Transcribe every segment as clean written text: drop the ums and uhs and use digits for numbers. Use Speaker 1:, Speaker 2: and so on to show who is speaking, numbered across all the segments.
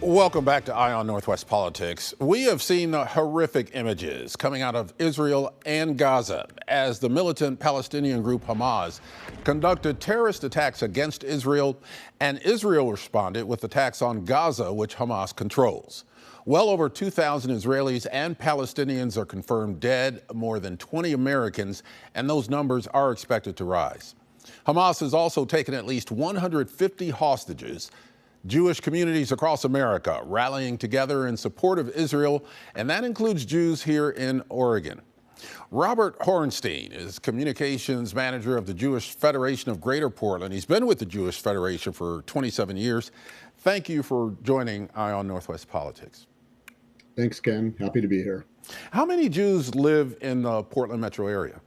Speaker 1: Welcome back to Eye on Northwest Politics. We have seen horrific images coming out of Israel and Gaza as the militant Palestinian group Hamas conducted terrorist attacks against Israel, and Israel responded with attacks on Gaza, which Hamas controls. Well over 2,000 Israelis and Palestinians are confirmed dead, more than 20 Americans, and those numbers are expected to rise. Hamas has also taken at least 150 hostages. Jewish communities across America rallying together in support of Israel, and that includes Jews here in Oregon. Robert Horenstein is communications manager of the Jewish Federation of Greater Portland. He's been with the Jewish Federation for 27 years. Thank you for joining Eye on Northwest Politics.
Speaker 2: Thanks, Ken. Happy to be here.
Speaker 1: How many Jews live in the Portland metro area?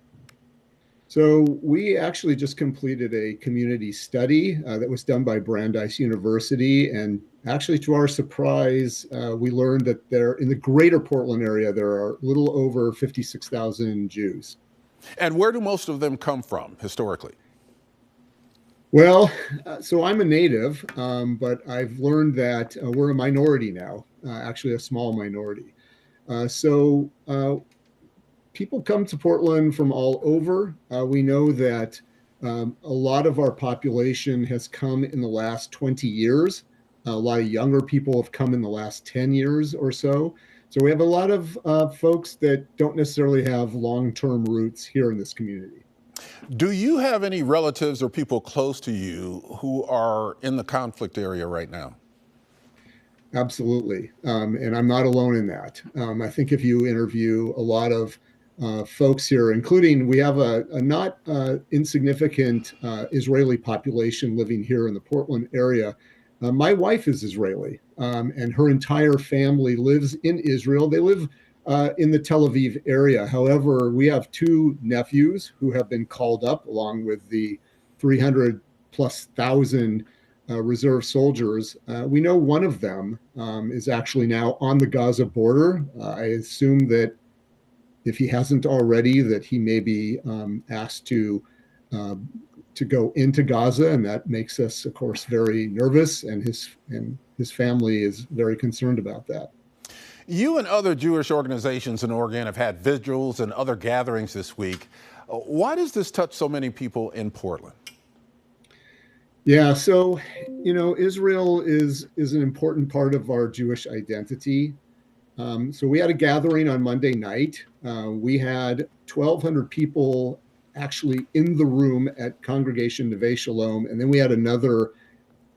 Speaker 2: So we actually just completed a community study that was done by Brandeis University. And actually, to our surprise, we learned that in the greater Portland area, there are a little over 56,000 Jews.
Speaker 1: And where do most of them come from historically?
Speaker 2: Well, so I'm a native, but I've learned that we're a minority now, actually a small minority. People come to Portland from all over. We know that a lot of our population has come in the last 20 years. A lot of younger people have come in the last 10 years or so. So we have a lot of folks that don't necessarily have long-term roots here in this community.
Speaker 1: Do you have any relatives or people close to you who are in the conflict area right now?
Speaker 2: Absolutely. And I'm not alone in that. I think if you interview a lot of folks here, including we have a not insignificant Israeli population living here in the Portland area. My wife is Israeli, and her entire family lives in Israel. They live in the Tel Aviv area. However, we have two nephews who have been called up along with the 300,000+ reserve soldiers. We know one of them is actually now on the Gaza border. I assume that if he hasn't already, that he may be asked to go into Gaza, and that makes us, of course, very nervous, and his family is very concerned about that.
Speaker 1: You and other Jewish organizations in Oregon have had vigils and other gatherings this week. Why does this touch so many people in Portland?
Speaker 2: Yeah, so Israel is an important part of our Jewish identity. So we had a gathering on Monday night. We had 1,200 people actually in the room at Congregation Neve Shalom, and then we had another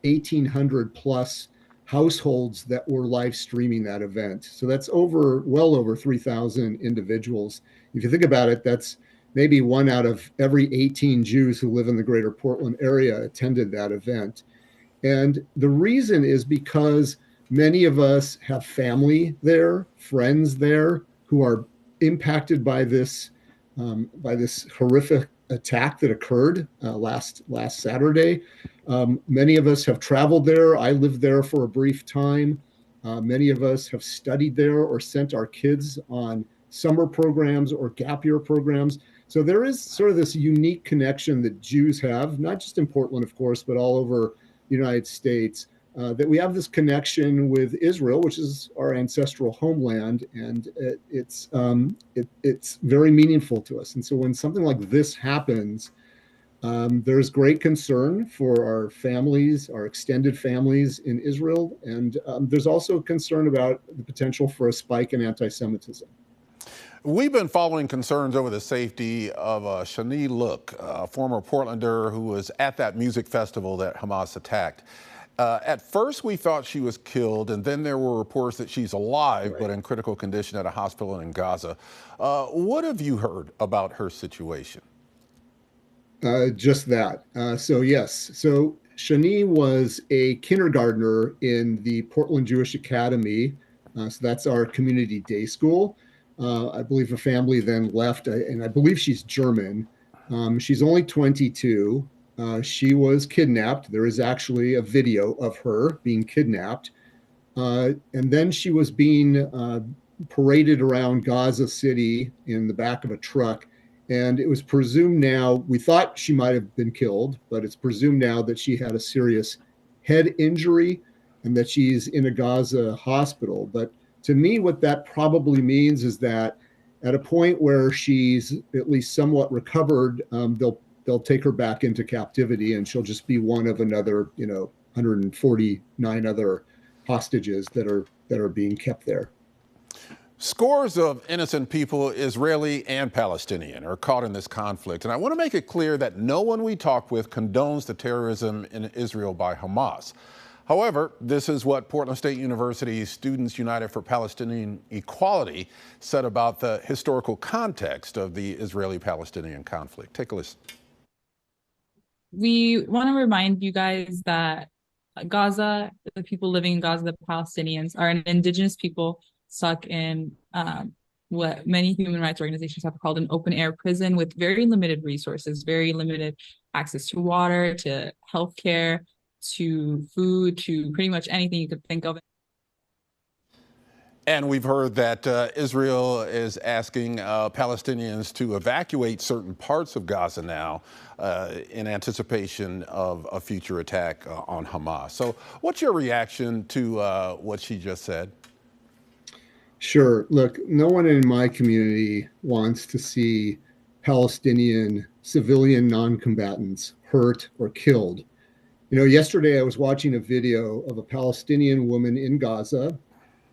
Speaker 2: 1,800+ households that were live streaming that event. So that's well over 3,000 individuals. If you think about it, that's maybe 1 out of every 18 Jews who live in the greater Portland area attended that event. And the reason is because many of us have family there, friends there, who are impacted by this horrific attack that occurred last Saturday. Many of us have traveled there. I lived there for a brief time. Many of us have studied there or sent our kids on summer programs or gap year programs. So there is sort of this unique connection that Jews have, not just in Portland, of course, but all over the United States. That we have this connection with Israel, which is our ancestral homeland, and it's very meaningful to us. And so when something like this happens, there's great concern for our families, our extended families in Israel, and there's also concern about the potential for a spike in anti-Semitism.
Speaker 1: We've been following concerns over the safety of Shani Look, a former Portlander who was at that music festival that Hamas attacked. At first, we thought she was killed, and then there were reports that she's alive, but in critical condition at a hospital in Gaza. What have you heard about her situation?
Speaker 2: Just that. So yes. So Shani was a kindergartner in the Portland Jewish Academy. So that's our community day school. I believe a family then left, and I believe she's German. She's only 22. She was kidnapped. There is actually a video of her being kidnapped. And then she was being paraded around Gaza City in the back of a truck. And it was presumed now, we thought she might have been killed, but it's presumed now that she had a serious head injury and that she's in a Gaza hospital. But to me, what that probably means is that at a point where she's at least somewhat recovered, they'll take her back into captivity, and she'll just be one of another, 149 other hostages that are being kept there.
Speaker 1: Scores of innocent people, Israeli and Palestinian, are caught in this conflict. And I want to make it clear that no one we talk with condones the terrorism in Israel by Hamas. However, this is what Portland State University's Students United for Palestinian Equality said about the historical context of the Israeli-Palestinian conflict. Take a listen.
Speaker 3: We want to remind you guys that Gaza, the people living in Gaza, the Palestinians, are an indigenous people stuck in what many human rights organizations have called an open air prison with very limited resources, very limited access to water, to healthcare, to food, to pretty much anything you could think of.
Speaker 1: And we've heard that Israel is asking Palestinians to evacuate certain parts of Gaza now in anticipation of a future attack on Hamas. So what's your reaction to what she just said?
Speaker 2: Sure. Look, no one in my community wants to see Palestinian civilian non-combatants hurt or killed. Yesterday I was watching a video of a Palestinian woman in Gaza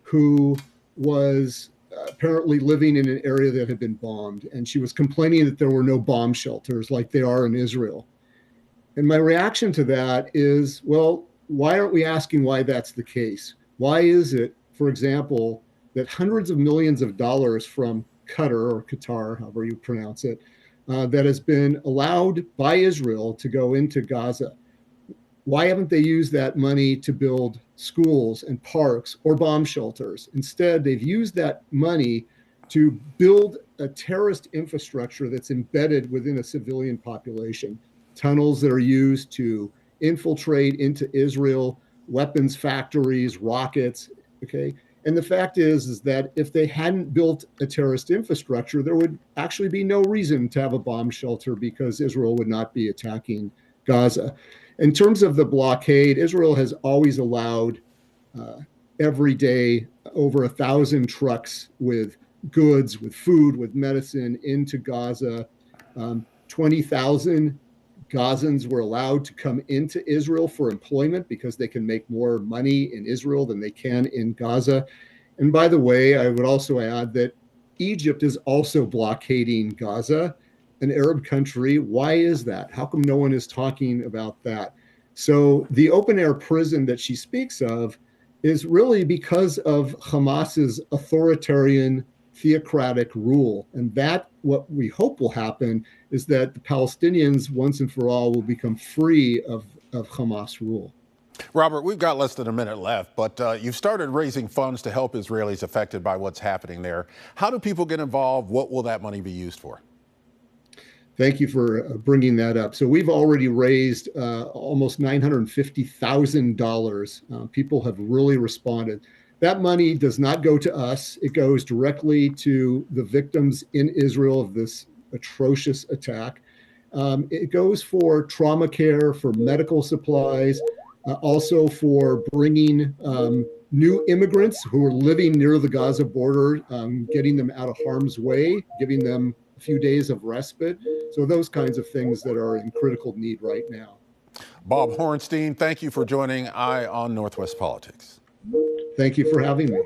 Speaker 2: who was apparently living in an area that had been bombed, and she was complaining that there were no bomb shelters like they are in Israel. And my reaction to that is, well, why aren't we asking why that's the case? Why is it, for example, that hundreds of millions of dollars from Qatar, however you pronounce it, that has been allowed by Israel to go into Gaza, why haven't they used that money to build schools and parks or bomb shelters? Instead, they've used that money to build a terrorist infrastructure that's embedded within a civilian population. Tunnels that are used to infiltrate into Israel, weapons factories, rockets, okay? And the fact is that if they hadn't built a terrorist infrastructure, there would actually be no reason to have a bomb shelter because Israel would not be attacking Gaza. In terms of the blockade, Israel has always allowed every day over 1,000 trucks with goods, with food, with medicine into Gaza. 20,000 Gazans were allowed to come into Israel for employment because they can make more money in Israel than they can in Gaza. And by the way, I would also add that Egypt is also blockading Gaza, an Arab country. Why is that? How come no one is talking about that? So the open air prison that she speaks of is really because of Hamas's authoritarian theocratic rule. And that, what we hope will happen, is that the Palestinians once and for all will become free of Hamas rule.
Speaker 1: Robert, we've got less than a minute left, but you've started raising funds to help Israelis affected by what's happening there. How do people get involved? What will that money be used for?
Speaker 2: Thank you for bringing that up. So we've already raised almost $950,000. People have really responded. That money does not go to us. It goes directly to the victims in Israel of this atrocious attack. It goes for trauma care, for medical supplies, also for bringing new immigrants who are living near the Gaza border, getting them out of harm's way, giving them a few days of respite. So those kinds of things that are in critical need right now.
Speaker 1: Bob Horenstein, thank you for joining Eye on Northwest Politics.
Speaker 2: Thank you for having me.